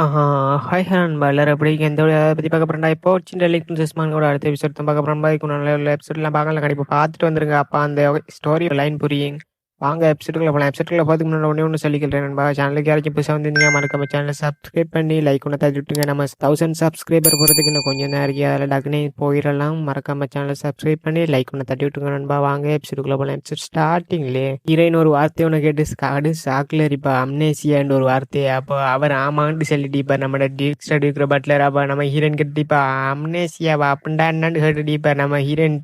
ஆஹா, hi நண்பா எல்லாரும் எப்படி இருக்கீங்க? இந்த வீடியோ எத பத்தி பார்க்க போறோம்னா, இப்போ சின்ன லிங்க் பிரின்சஸ்மானோட அடுத்த எபிசோட் தான் பார்க்க போறோம். இதுக்கு நல்ல எபிசோட்லாம் பார்க்கலாம். கண்டிப்பா பார்த்துட்டு வந்துருங்க. அப்ப அந்த ஸ்டோரி லைன் புரியும். வாங்க எபிசோடுக்குள்ள போலாம். எபிசோடுக்குள்ள போறதுக்கு முன்னாடி ஒண்ணு சொல்லிக்கிறேன் நண்பா. சேனலுக்கு யாராச்சும் புதுசா வந்திருந்தீங்க மறக்காம சேனலை சப்ஸ்கிரைப் பண்ணி லைக் ஒன்று தட்டி விட்டுருங்க. நம்ம 1000 சப்ஸ்கிரைபர் போகிறதுக்கு இன்னும் கொஞ்சம் நேரம் இருக்கு. அதில் டக்குனே போயிடலாம். மறக்காம சேனலை சப்ஸ்கிரைப் பண்ணி லைக் ஒன்று தட்டி விட்டுருங்க நண்பா. வாங்க எபிசோடுக்குள்ள போலாம். எபிசோட் ஸ்டார்டிங்லேயே ஹீரோயின் ஒரு வார்த்தை ஒன்று கேட்டு கடு சாக்கில் இருப்பா. அம்னேசியான்ற ஒரு வார்த்தையை அப்போ அவர் ஆமான்னு சொல்லிட்டு இப்போ நம்ம டியூக் ஸ்டடி இருக்கிற பட்லர் அப்போ நம்ம ஹீரோயின் கேட்டுப்பா அம்னேசியாவா அப்படின்டா என்னன்னு கேட்டுட்டிப்பா நம்ம ஹீரோயின்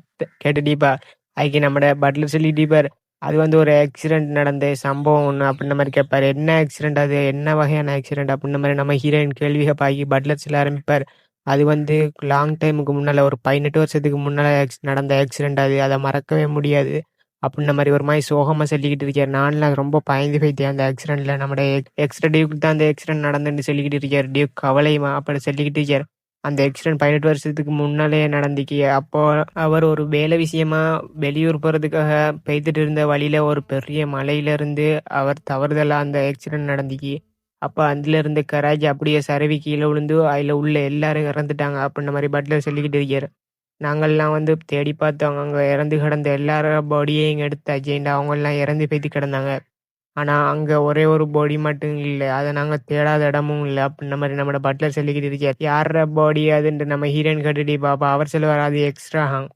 கேட்டுட்டிப்பா. அதுக்கு நம்ம பட்லர் சொல்லிட்டிப்பார் அது வந்து ஒரு ஆக்சிடென்ட் நடந்த சம்பவம் ஒன்று அப்படின்ற மாதிரி கேட்பாரு. என்ன ஆக்சிடென்ட், அது என்ன வகையான ஆக்சிடென்ட் அப்படின்ற மாதிரி நம்ம ஹீரோயின் கேள்வி கேட்பாக்கி பட்லர் சொல்ல ஆரம்பிப்பார். அது வந்து லாங் டைமுக்கு முன்னால் ஒரு 18 வருஷத்துக்கு முன்னால் நடந்த ஆக்சிடென்ட், அது அதை மறக்கவே முடியாது அப்படின்ற மாதிரி ஒரு மாதிரி சோகமாக சொல்லிக்கிட்டு இருக்கார். நான்லாம் ரொம்ப பயந்து போயிட்டேன் அந்த ஆக்சிடென்ட்ல. நம்ம எக்ஸ்ட்ரா டியூக்கு தான் அந்த ஆக்சிடென்ட் நடந்துன்னு சொல்லிக்கிட்டு இருக்கார். டியூக் கவலையுமா அப்படி சொல்லிக்கிட்டு இருக்கார். அந்த ஆக்சிடென்ட் 18 வருஷத்துக்கு முன்னாலே நடந்துச்சு. அப்போ அவர் ஒரு வேலை விஷயமா வெளியூர் போகிறதுக்காக பெய்துட்டு இருந்த வழியில ஒரு பெரிய மலையிலிருந்து அவர் தவறுதலா அந்த ஆக்சிடென்ட் நடந்துச்சு. அப்போ அதுல இருந்த கராஜ் அப்படியே சருவி கீழே விழுந்து அதில் உள்ள எல்லாரும் இறந்துட்டாங்க அப்படின்ற மாதிரி பட்லர் சொல்லிக்கிட்டு இருக்கார். நாங்கள்லாம் வந்து தேடி பார்த்தோம். அங்க இறந்து கிடந்த எல்லார பாடியையும் எடுத்தாச்சு. அவங்கெல்லாம் இறந்து போய்த்து கிடந்தாங்க. ஆனா, அங்க ஒரே ஒரு பாடி மட்டும் இல்ல. அத நாங்க தேடாத இடமும் இல்ல. அப்டின்ன மாரி நம்மோட பட்லர் சொல்லிக்கிட்டு இருக்கார். யார்ரா பாடி அதுன்ட்டு நம்ம ஹீரோயின் கேட்டுட்டு பாப்பா. அவர் சொல்லுவாரு, "அது எக்ஸ்ட்ராஹாம்."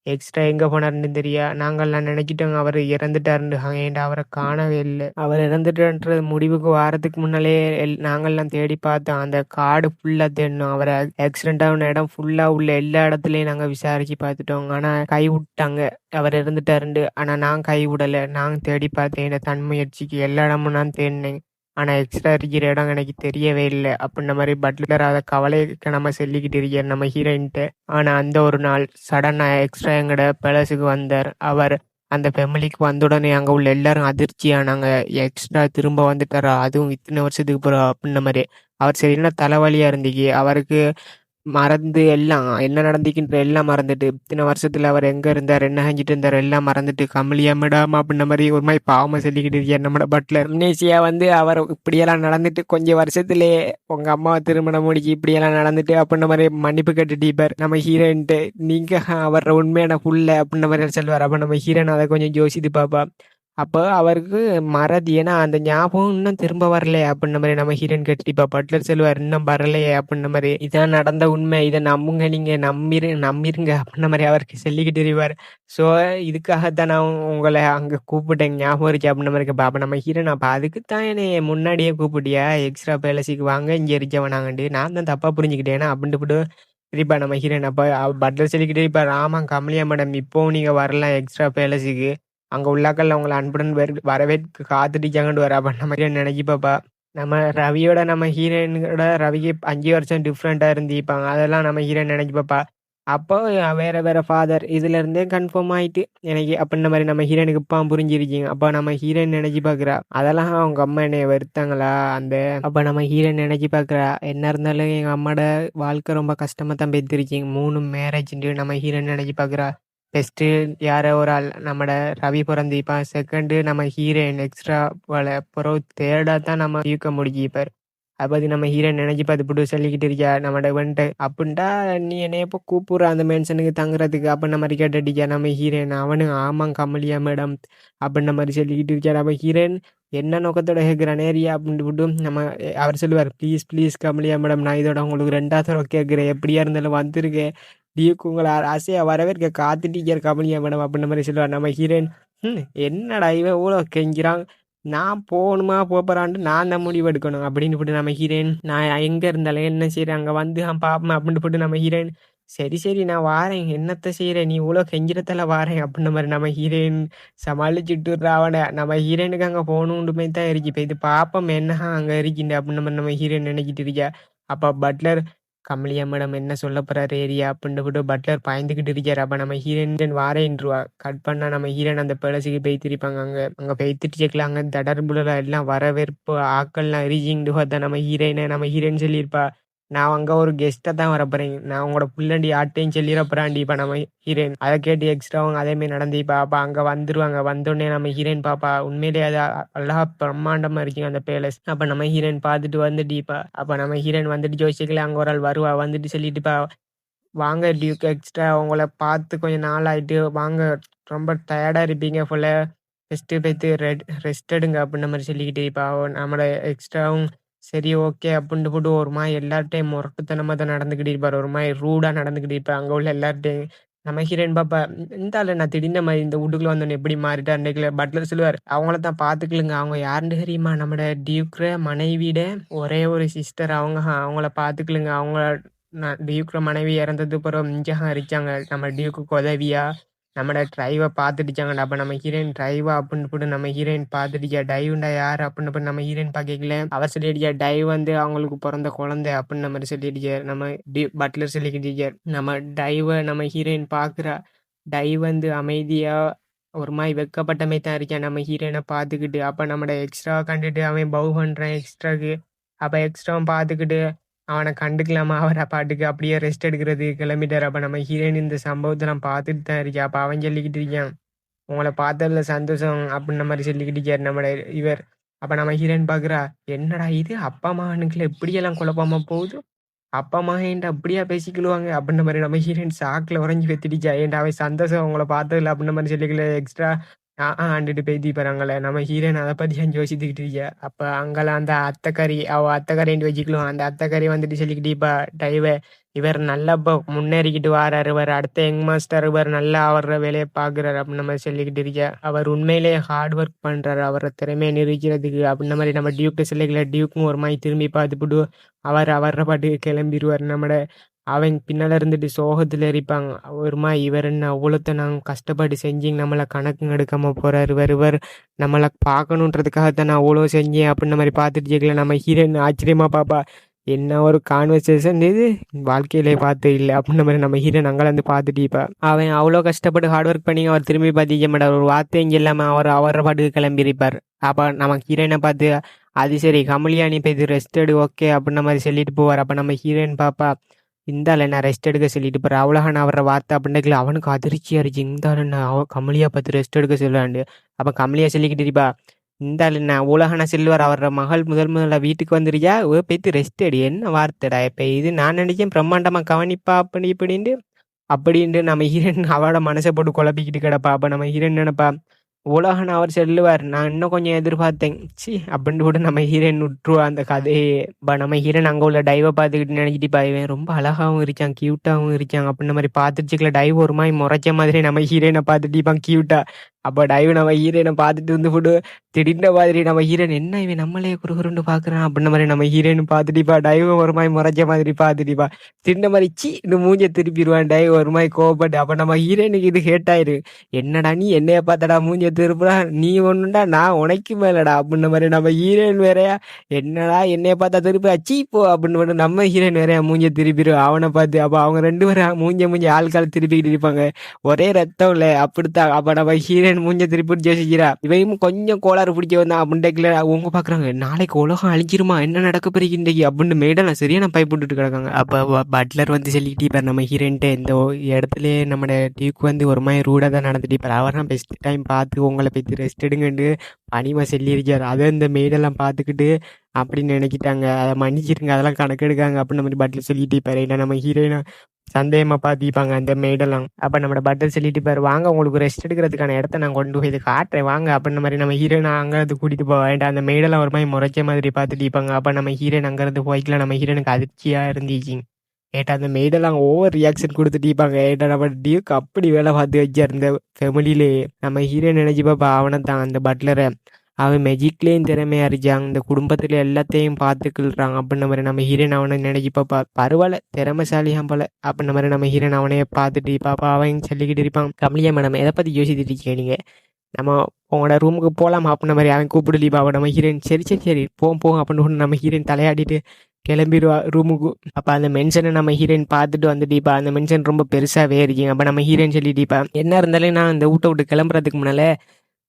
எக்ஸ்ட்ரா எங்க போனாருன்னு தெரியா. நாங்கள்லாம் நினைச்சிட்டோங்க அவரு இறந்துட்டாருன்னு. ஏன்டா அவர காணவே இல்ல. அவர் இறந்துட்டாருன்ற முடிவுக்கு வாரத்துக்கு முன்னாலே நாங்கள்லாம் தேடி பார்த்தோம். அந்த காடு ஃபுல்லா தேடினோம். அவர ஆக்சிடென்ட் ஆன இடம் ஃபுல்லா உள்ள எல்லா இடத்துலயும் நாங்க விசாரிச்சு பார்த்துட்டோம். ஆனா கைவிட்டாங்க. அவர் இறந்துட்டாருன்ட்டு. ஆனா நான் கைவிடல. நான் தேடி பார்த்தேன். இந்த தன்முயற்சிக்கு எல்லா இடமும் நான் தேடினேன். ஆனா எக்ஸ்ட்ரா இருக்கிற இடம் எனக்கு தெரியவே இல்ல. அப்படின்ன மாரி பட்லர் அத கவலைக்கினமா சொல்லிக்கிட்டு இருக்கார் நம்ம ஹீரோயின்ட்ட. ஆனா அந்த ஒரு நாள் சடனா எக்ஸ்ட்ரா எங்கட பேலஸுக்கு வந்தார். அவர் அந்த ஃபேமிலிக்கு வந்த உடனே அங்க உள்ள எல்லாரும் அதிர்ச்சியானாங்க. எக்ஸ்ட்ரா திரும்ப வந்துட்டாரா? அதுவும் இத்தனை வருஷத்துக்கு பிறகு அப்படின்ன மாரி. அவர் சரியான தலைவலியா இருந்துச்சு. அவருக்கு மறந்து எல்லாம் என்ன நடந்துச்சுன்ற எல்லாம் மறந்துட்டு, இத்தனை வருஷத்துல அவர் எங்க இருந்தார், என்ன செஞ்சுட்டு இருந்தார் எல்லாம் மறந்துட்டு, கம்முனியா மேடம் அப்படின்ன மாரி ஒரு மாரி பாவமா சொல்லிக்கிட்டு இருக்கார் நம்மட பட்லர். அம்னேசியா வந்து அவர் இப்படியெல்லாம் நடந்துட்டு கொஞ்சம் வருஷத்துலயே உங்க அம்மாவை திருமணம் முடிச்சு இப்படியெல்லாம் நடந்துட்டு அப்படின்ன மாரி மன்னிப்பு கேட்டுட்டு இருப்பார் நம்ம ஹீரோயின்ட்டு. நீங்க அவர் உண்மையான புள்ள அப்படின்ன மாதிரி சொல்லுவார். அப்ப நம்ம ஹீரோயின் அதை கொஞ்சம் யோசித்து பார்ப்பா. அப்போ அவருக்கு மறதி. ஏன்னா அந்த ஞாபகம் இன்னும் திரும்ப வரலையே அப்படின்ன மாதிரி நம்ம ஹீரோயின் கேட்டுட்டு இப்ப பட்லர் சொல்லுவார், இன்னும் வரலையே அப்படின்ன மாதிரி. இதான் நடந்த உண்மை, இதை நம்புங்க, நீங்க நம்பிருங்க அப்படின்ன மாதிரி அவருக்கு சொல்லிக்கிட்டு இருப்பார். ஸோ இதுக்காகத்தான் நான் உங்களை அங்க கூப்பிட்டேன், ஞாபகம் இருக்கு அப்படின்ன மாதிரி கேட்பா. அப்ப நம்ம ஹீரோயின் அப்ப அதுக்குத்தான் என்னைய முன்னாடியே கூப்பிட்டியா, எக்ஸ்ட்ரா பேலஸுக்கு வாங்க இங்க இருக்கவனாங்கண்டு நான் தான் தப்பா புரிஞ்சுக்கிட்டேன்னா அப்படின்ட்டு போட்டு இருப்பா நம்ம ஹீரோயின். அப்ப பட்லர் சொல்லிக்கிட்டே இருப்பார், ஆமா கமலியா மேடம், இப்போவும் நீங்க வரலாம் எக்ஸ்ட்ரா பேலஸுக்கு. அங்க உள்ளாக்கள் உங்கள அன்புடன் வரவேற்க காத்துட்டிருக்காங்கன்னு வர. அப்ப நம்ம ஹீரோயின் நினைக்கி பாப்பா. நம்ம ரவியோட நம்ம ஹீரோயினோட ரவிக்கு 5 வருஷம் டிஃப்ரெண்டா இருந்திருப்பாங்க. அதெல்லாம் நம்ம ஹீரோயின் நினைச்சு பாப்பா. அப்போ வேற வேற ஃபாதர் இதுல இருந்தே கன்ஃபார்ம் ஆயிட்டு எனக்கு அப்படின்ன மாதிரி நம்ம ஹீரோயினுக்கு இப்ப புரிஞ்சிருக்கீங்க. அப்ப நம்ம ஹீரோயின் நினைச்சு பாக்குறா, அதெல்லாம் அவங்க அம்மா என்னைய வெறுத்தாங்களா அந்த. அப்ப நம்ம ஹீரோயின் நினைச்சு பாக்குறா, என்ன இருந்தாலும் எங்க அம்மாட வாழ்க்கை ரொம்ப கஷ்டமா தான் பெற்றிருக்கீங்க. 3 மேரேஜ்ன்ட்டு நம்ம ஹீரோயின் நினைச்சு பாக்குறா. ஃபர்ஸ்ட்டு யாரோ ஒரு ஆள் நம்மட ரவி பொறந்திருப்பான். செகண்டு நம்ம ஹீரோயின் எக்ஸ்ட்ரா போல. அப்புறம் தேர்டா தான் நம்ம யூக முடிக்கிப்பார். அத பத்தி நம்ம ஹீரோயின் நினைச்சு பார்த்துப்புட்டு சொல்லிக்கிட்டு இருக்கியா நம்மட இவன்ட்ட. அப்புட்ன்டா நீ என்னைய எப்போ கூப்பிடுற அந்த மென்ஷனுக்கு தங்குறதுக்கு அப்படின்ன மாதிரி கேட்டுட்டிருக்கியா நம்ம ஹீரோயின். அவனு ஆமாம் கமலியா மேடம் அப்படின்ன மாதிரி சொல்லிக்கிட்டு இருக்கியா நம்ம ஹீரோயின். என்ன நோக்கத்தோட கேட்குறான் நேரியா அப்படின்ட்டு போட்டு நம்ம அவர் சொல்லுவார், ப்ளீஸ் ப்ளீஸ் கமலியா மேடம், நான் இதோட உங்களுக்கு 2வது தடவை கேட்குறேன், எப்படியா இருந்தாலும் வந்திருக்கேன், டியூக் உங்கள ஆசையா வரவேற்க காத்துட்டீங்க கமலியா மேடம் அப்படின்ன மாதிரி சொல்லுவார் நம்ம ஹீரோயின். என்னடா இவன் இவ்வளோ கெஞ்சுறான், நான் போகணுமா போறான்ட்டு நான் தான் முடிவு எடுக்கணும் அப்படின்னு போட்டு நம்ம ஹீரோயின். நான் எங்க இருந்தாலும் என்ன செய்றேன் அங்க வந்து நான் பார்ப்பேன் அப்படின்னு போட்டு நம்ம ஹீரோயின். சரி சரி நான் வாரேன், என்னத்த செய்றேன், நீ இவ்வளோ கெஞ்சிரத்தால வாரேன் அப்படின்ன மாதிரி நம்ம ஹீரோயின் சமாளிச்சுட்டு அவனை. நம்ம ஹீரோயினுக்கு அங்க போகணுன்னுமே தான் இருக்கு. இப்போ இது பாப்போம் என்ன அங்க இருக்கின்ற அப்படின்ன மாதிரி நம்ம ஹீரோயின் நினைச்சிட்டு இருக்கா. அப்ப பட்லர், கமலியா மேடம் என்ன சொல்ல போறாரு ஏரியா அப்படின்ட்டு போட்டு பட்லர் பாய்ந்துகிட்டு இருக்காரு. அப்ப நம்ம ஹீரோயின் வாரேன்ருவா. கட் பண்ணா நம்ம ஹீரோயின் அந்த பேலஸுக்கு பெய்திருப்பாங்க. அங்க அங்க பெய்த்துட்டு கேட்கல, அங்க தடர்புடலா எல்லாம் வரவேற்பு ஆக்கள்லாம் ரீச்சிங்டு பார்த்தா நம்ம ஹீரோயினை நம்ம ஹீரோயின் சொல்லியிருப்பா, நான் அங்க ஒரு கெஸ்ட்டா தான் வரப்போறேன். நான் உங்களோட புள்ளண்டி யார்ட்டயும் சொல்லிறப்போறான்டி இப்ப நம்ம ஹீரோயின். அத கேட்டு எக்ஸ்ட்ராவும் அதே மாரி நடந்து இப்ப அப்ப அங்க வந்துருவாங்க. வந்தோனே நம்ம ஹீரோயின் பாப்பா. உண்மையிலேயே அது அழகா பிரம்மாண்டமா இருக்குங்க அந்த பேலஸ். அப்ப நம்ம ஹீரோயின் பாத்துட்டு வந்துட்டு இப்ப அப்ப நம்ம ஹீரோயின் வந்துட்டு ஜோசிக்கல அங்க ஒரு ஆள் வருவா. வந்துட்டு சொல்லிட்டு வாங்க டியூக் எக்ஸ்ட்ரா உங்கள பார்த்து கொஞ்ச நாள் ஆயிட்டு. வாங்க ரொம்ப டயர்டா இருப்பீங்க போல. ரெஸ்ட்டு போய்த்து ரெஸ்ட் எடுங்க அப்டின்ற மாரி சொல்லிக்கிட்டு, இப்ப நம்மோட எக்ஸ்ட்ராவும் சரி ஓகே அப்டின்ட்டு போட்டு ஒரு மாரி எல்லார்ட்டயும் முரட்டுத்தனமா தான் நடந்துக்கிட்டு இருப்பாரு. ஒரு மாரி ரூடா நடந்துக்கிட்டு இருப்பாரு. அங்க உள்ள எல்லார்ட்டயும். நம்ம ஹீரோயின் பாப்பா, இந்த ஆளு என்ன திடீர்னு இந்த வீட்டுக்குள்ள வந்தோனே எப்படி மாறிட்டாரு அன்னைக்குல பட்லர் சொல்லுவாரு. அவங்கள தான் பார்த்துக்கலுங்க. அவங்க யாருன்னு தெரியுமா? நம்மோட டியூக்ர மனைவியோட ஒரே ஒரு சிஸ்டர் அவங்க. அவங்கள பார்த்துக்கலுங்க. அவங்க டியூக்ர மனைவி இறந்தது பிறகு இங்க இருக்காங்க. நம்ம டியூக்குக்கு உதவியா நம்மட ட்ரைவ பார்த்துடுச்சாங்கடா. அப்ப நம்ம ஹீரோயின் ட்ரைவா அப்புட்ன்னு போட்டு நம்ம ஹீரோயின் பார்த்துடுச்சா. டைவ்ண்டா யாரு அப்புட்ன்னு போட்டு நம்ம ஹீரோயின் பார்க்கையில, அவ சொல்லிடுச்சா டைவ் வந்து அவங்களுக்கு பொறந்த குழந்தை அப்புட்ன்ன மாரி சொல்லிடுச்சாரு. நம்ம பட்லர் சொல்லிக்கிட்டுச்சார். நம்ம டைவ நம்ம ஹீரோயின் பார்க்குறா. டைவ் வந்து அமைதியா ஒரு மாரி வெட்கப்பட்ட மாரி தான் இருக்கான் நம்ம ஹீரோயின பார்த்துக்கிட்டு. அப்ப நம்மோட எக்ஸ்ட்ராவ கண்டுட்டு அவன் பவ் பண்றான் எக்ஸ்ட்ராக்கு. அப்ப எக்ஸ்ட்ராவும் பார்த்துக்கிட்டு அவன கண்டுக்கலாமா அவர பாட்டுக்கு அப்படியே ரெஸ்ட் எடுக்கிறதுக்கு கிளம்பிட்டாரு. அப்ப நம்ம ஹீரோயின் இந்த சம்பவத்த நான் பார்த்துட்டு தான் இருக்கேன். அப்ப அவன் சொல்லிக்கிட்டு இருக்கான். உங்கள பார்த்ததுல சந்தோஷம் அப்டின்ன மாரி சொல்லிக்கிட்டு இருக்காரு நம்மட இவர். அப்ப நம்ம ஹீரோயின் பார்க்குறா, என்னடா இது அப்பா மகனுக்குள்ள இப்படியெல்லாம் குழப்பமா போகுது. அப்பா மகன்ட்ட அப்படியா பேசிக்கிடுவாங்க அப்டின்ற மாரி நம்ம ஹீரோயின் ஷாக்ல உறைஞ்சு கத்திடுச்சா. ஏன்டா அவன் சந்தோஷம் உங்கள பார்த்ததுல அப்டின்ற மாரி சொல்லிக்கல எக்ஸ்ட்ரா ஆண்டுட்டு பேத்திப்பாருங்கள. நம்ம ஹீரோயின் அத பத்தி தான் யோசித்துக்கிட்டு இருக்கா. அப்ப அங்கலாம் அந்த அத்தக்காரி அவ அத்தக்காரின்ட்டு வச்சுக்கலாம். அந்த அத்தக்காரி வந்துட்டு சொல்லிக்கிட்டு இப்ப டைவ இவர் நல்லா இப்ப முன்னேறிக்கிட்டு வாராரு. இவர் அடுத்த யங் மாஸ்டர் இவர் நல்லா அவர வேலைய பார்க்குறாரு அப்டின்ற மாரி சொல்லிக்கிட்டு இருக்கா. அவர் உண்மையிலேயே ஹார்ட் ஒர்க் பண்றாரு. அவர திறமைய நிரூபிக்கிறதுக்கு அப்டின்ற மாரி நம்ம டியூக்ட்ட சொல்லிக்கல. டியூக்கும் ஒரு மாரி திரும்பி பார்த்துப்புட்டு அவர பாட்டுக்கு கிளம்பிருவாரு. நம்மட அவன் பின்னால இருந்துட்டு சோகத்துல இருப்பாங்க. ஒரு மாரி இவர் என்ன அவ்வளோத்த நாங்க கஷ்டப்பட்டு செஞ்சீங்க நம்மள கணக்கும் எடுக்காம போறாரு. இவர் நம்மள பார்க்கணுன்றதுக்காக தான் நான் அவ்வளோ செஞ்சேன் அப்டின்ற மாரி பார்த்துட்டு இருக்கல. நம்ம ஹீரோயின் ஆச்சரியமா பார்ப்பா. என்ன ஒரு கான்வர்சேஷன் இது வாழ்க்கையிலே பார்த்து இல்ல அப்டின்ற மாரி நம்ம ஹீரோயின் அங்கலேருந்து பார்த்துட்டு இப்ப அவன் அவ்வளோ கஷ்டப்பட்டு ஹார்ட் ஒர்க் பண்ணி அவர் திரும்பி பார்த்திருக்க மாட்டார். ஒரு வார்த்தையும் இல்லாம அவர பாட்டுக்கு கிளம்பியிருப்பார். அப்ப நம்ம ஹீரோயின பார்த்து அது சரி கமலியா நீ போய் இது ரெஸ்ட் எடு ஓகே அப்டின்ற மாரி சொல்லிட்டு போவார். அப்ப நம்ம ஹீரோயின் பாப்பா இந்த ஆள் என்ன ரெஸ்ட் எடுக்க சொல்லிட்டு போற அவ்வளோகான அவர வார்த்தை அப்படின்னுக்கல அவனுக்கு அதிர்ச்சியா இருந்துச்சு. இந்த ஆள் என்ன கமலியா பார்த்து ரெஸ்ட் எடுக்க சொல்றாண்டு. அப்ப கமலியா சொல்லிக்கிட்டு இருப்பா, இந்த ஆள் என்ன உலகன செல்வர் அவர மகள் முதல்ல வீட்டுக்கு வந்துருக்கியா போய்த்து ரெஸ்ட் எடு என்ன வார்த்தைடா இப்ப இது. நான் நினைச்சேன் பிரம்மாண்டமா கவனிப்பா அப்படி அப்படின்ட்டு நம்ம ஹீரோயின் அவளோட மனசை போட்டு குழப்பிக்கிட்டு கிடப்பா. அப்ப நம்ம ஹீரோயின் நினைப்பா, உலகன் அவர் சொல்லுவார் நான் இன்னும் கொஞ்சம் எதிர்பார்த்தேன் சி அப்படின்ட்டு கூட நம்ம ஹீரோயின் விட்டுருவா அந்த கதையே. நம்ம ஹீரோயின் அங்க உள்ள டைவை பார்த்துக்கிட்டு நினைச்சிட்டு இவன் ரொம்ப அழகாவும் இருக்கான் கியூட்டாவும் இருக்கான் அப்படின்ற மாதிரி பார்த்துச்சுக்கல. டைவ் ஒரு மாதிரி முறைச்ச மாதிரி நம்ம ஹீரோயினை பார்த்துட்டு இப்பான் கியூட்டா. அப்போ டைவ் நம்ம ஹீரோயினை பார்த்துட்டு வந்து போட்டு திடீர்ன மாதிரி நம்ம ஹீரோயின் என்ன இவன் நம்மளே குறுகுறுண்டு பார்க்குறான் அப்படின்ற மாதிரி நம்ம ஹீரோயின் பார்த்துட்டிப்பா. டைவ் ஒரு மாதிரி முறைச்ச மாதிரி பார்த்துட்டிப்பா. தின்ன மாதிரி சி இன்னும் மூஞ்ச திருப்பிடுவான் டைவ் ஒரு மாதிரி கோவப்பட்டு. அப்போ நம்ம ஹீரோயினுக்கு இது ஹேட்டாயிரு. என்னடா நீ என்னைய பார்த்தடா மூஞ்ச திருப்புடா நீ ஒண்ணுடா நான் உனக்கு மேலடா அப்படின்ற மாதிரி நம்ம ஹீரோயின் வேறையா என்னடா என்னைய பார்த்தா திருப்பி அச்சி போ அப்படின்னு நம்ம ஹீரோயின் வேறையா மூஞ்ச திருப்பிடுவோம் அவனை பார்த்து. அப்போ அவங்க ரெண்டு பேரும் மூஞ்ச ஆள்கால் திருப்பிக்கிட்டு இருப்பாங்க. ஒரே ரத்தம் இல்லை அப்படித்தான். அப்போ நம்ம ஹீரோயின் மூஞ்ச திருப்பி யோசிக்கிறா. இவையும் கொஞ்சம் கோளாறு பிடிக்க வந்தா அப்படின்ட்டு அவங்க பாக்குறாங்க நாளைக்கு உலகம் அழிஞ்சிருமா என்ன நடக்க போறீங்க இன்றைக்கு அப்படின்னு மேடல சரியான பயப்பட்டுட்டு கிடக்காங்க. அப்போ பட்லர் வந்து சொல்லிக்கிட்டு இப்போ நம்ம ஹீரோயின்ட்டு இந்த இடத்துல நம்ம டியூக்கு வந்து ஒரு மாதிரி ரூடாக தான் நடந்துட்டு இப்போ அவர் தான் பெஸ்ட் டைம் பார்த்து உங்களை போய் ரெஸ்ட் எடுங்கன்னு பணிமா சொல்லியிருக்காரு. அதை இந்த மெய்டெல்லாம் பார்த்துக்கிட்டு அப்படின்னு நினைக்கிட்டாங்க. அதை மன்னிச்சிருங்க அதெல்லாம் கணக்கெடுக்காங்க அப்படின்னு நம்ம பட்லர் சொல்லிட்டு இருப்பாரு. இல்லை நம்ம ஹீரோயினை சந்தேகமா பார்த்திப்பாங்க அந்த மெய்டெல்லாம். அப்போ நம்ம பட்லர் சொல்லிட்டு இருப்பாரு வாங்க உங்களுக்கு ரெஸ்ட் எடுக்கிறதுக்கான இடத்த நான் கொண்டு போய் இது காட்டுறேன் வாங்க அப்படின்ற மாதிரி நம்ம ஹீரோயின் அங்கேருந்து கூட்டிட்டு போக வேண்டாம். அந்த மெய்டெல்லாம் ஒரு மாதிரி முறைச்ச மாதிரி பார்த்துட்டு இருப்பாங்க. அப்போ நம்ம ஹீரோயின் அங்கேருந்து போய்க்கலாம். நம்ம ஹீரோனுக்கு அதிர்ச்சியாக இருந்துச்சு. ஏட்டா அந்த மெய்டெல்லாம் ஓவர் ரியாக்ஷன் கொடுத்துட்டு இருப்பாங்க. ஏட்டா நம்ம டியூக்கு அப்படி வேலை பார்த்து வச்சார் இந்த ஃபேமிலியிலே. நம்ம ஹீரோயின் நினைச்சு பாப்பா அவனை தான் அந்த பட்லரை அவன் மெஜிக்லேயும் திறமையா இருக்காங்க. இந்த குடும்பத்துல எல்லாத்தையும் பார்த்துக்கிள்றாங்க அப்படின்ற மாதிரி நம்ம ஹீரோயின் அவனை நினைச்சு பாப்பா. பரவாயில்ல திறமைசாலியாம் போல அப்படின்ற மாதிரி நம்ம ஹீரோயின் அவனையே பார்த்துட்டு பாப்பா அவன் சொல்லிக்கிட்டு இருப்பான். கமலியா மேடம் எதை பற்றி யோசிச்சுட்டு இருக்கீங்க நீங்க நம்ம உங்களோட ரூமுக்கு போகலாம் அப்படின்ற மாதிரி அவன் கூப்பிடுலிப்பா. அவன் நம்ம ஹீரோயின் சரி போவோம் அப்படின்னு நம்ம ஹீரோயின் தலையாடிட்டு கிளம்பிடுவா ரூமுக்கு. அப்போ அந்த மென்ஷனை நம்ம ஹீரோயின் பார்த்துட்டு வந்துட்டுப்பா. அந்த மென்ஷன் ரொம்ப பெருசாகவே இருக்கீங்க. அப்போ நம்ம ஹீரோயின் சொல்லிட்டுப்பா என்ன இருந்தாலும் நான் இந்த வீட்டை விட்டு கிளம்புறதுக்கு முன்னால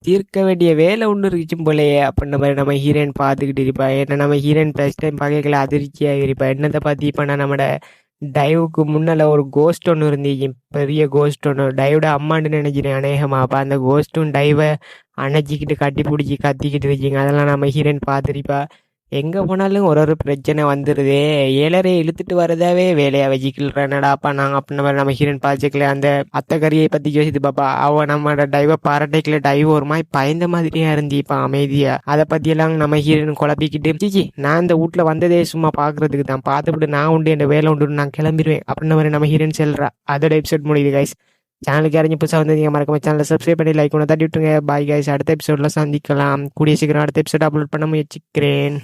தீர்க்க வேண்டிய வேலை ஒன்று இருந்துச்சும் போலயே அப்படின்ற மாதிரி நம்ம ஹீரோயின் பார்த்துக்கிட்டு இருப்பா. ஏன்னா நம்ம ஹீரோயின் ஃபர்ஸ்ட் டைம் பார்க்கல அதிர்ச்சியாக இருப்பா. என்னத்தை பார்த்து இப்போ நான் நம்மட டைவுக்கு முன்னால ஒரு கோஸ்ட் ஒன்று இருந்துச்சு, பெரிய கோஸ்ட் ஒன்று டைவோட அம்மான்னு நினைக்கிறேன் அநேகமா. அப்போ அந்த கோஸ்ட்டும் டைவை அணைச்சிக்கிட்டு கட்டி பிடிச்சி கத்திக்கிட்டு இருக்கீங்க. அதெல்லாம் நம்ம ஹீரோயின் பார்த்துருப்பா. எங்கே போனாலும் ஒரு ஒரு பிரச்சனை வந்துடுதே, ஏழரையை இழுத்துட்டு வரதாவே வேலையாக வச்சுக்கலடாப்பா நாங்கள் அப்படின்ற மாதிரி நம்ம ஹீரோயின் பார்த்துக்கல. அந்த அத்தைக்கறியை பற்றி யோசித்து பாப்பா. அவன் நம்மளோட டைவை பாராட்டைக்கல, டைவ் ஒரு மாதிரி பயந்த மாதிரியா இருந்திப்பா அமைதியா. அதை பற்றியெல்லாம் நம்ம ஹீரோயின் குழப்பிக்கிட்டு சிச்சி நான் இந்த வீட்டில் வந்ததே சும்மா பார்க்கறதுக்கு தான், பார்த்துவிட்டு நான் உண்டு என் வேலை உண்டு நான் கிளம்பிடுவேன் அப்படின்ற மாதிரி நம்ம ஹீரோயின் சொல்கிறா. அதோட எபிசோட் முடியுது கைஸ். சேனலுக்கு இறங்கி புதுசாக வந்தீங்க மறக்காம சேனலை சப்ஸ்கிரைப் பண்ணி லைக் ஒன்று தட்டி விட்டுருங்க. பாய் கைஸ், அடுத்த எபிசோடில் சந்திக்கலாம். கூடிய சீக்கிரம் அடுத்த எபிசோட் அப்லோட் பண்ண முயற்சிக்கிறேன்.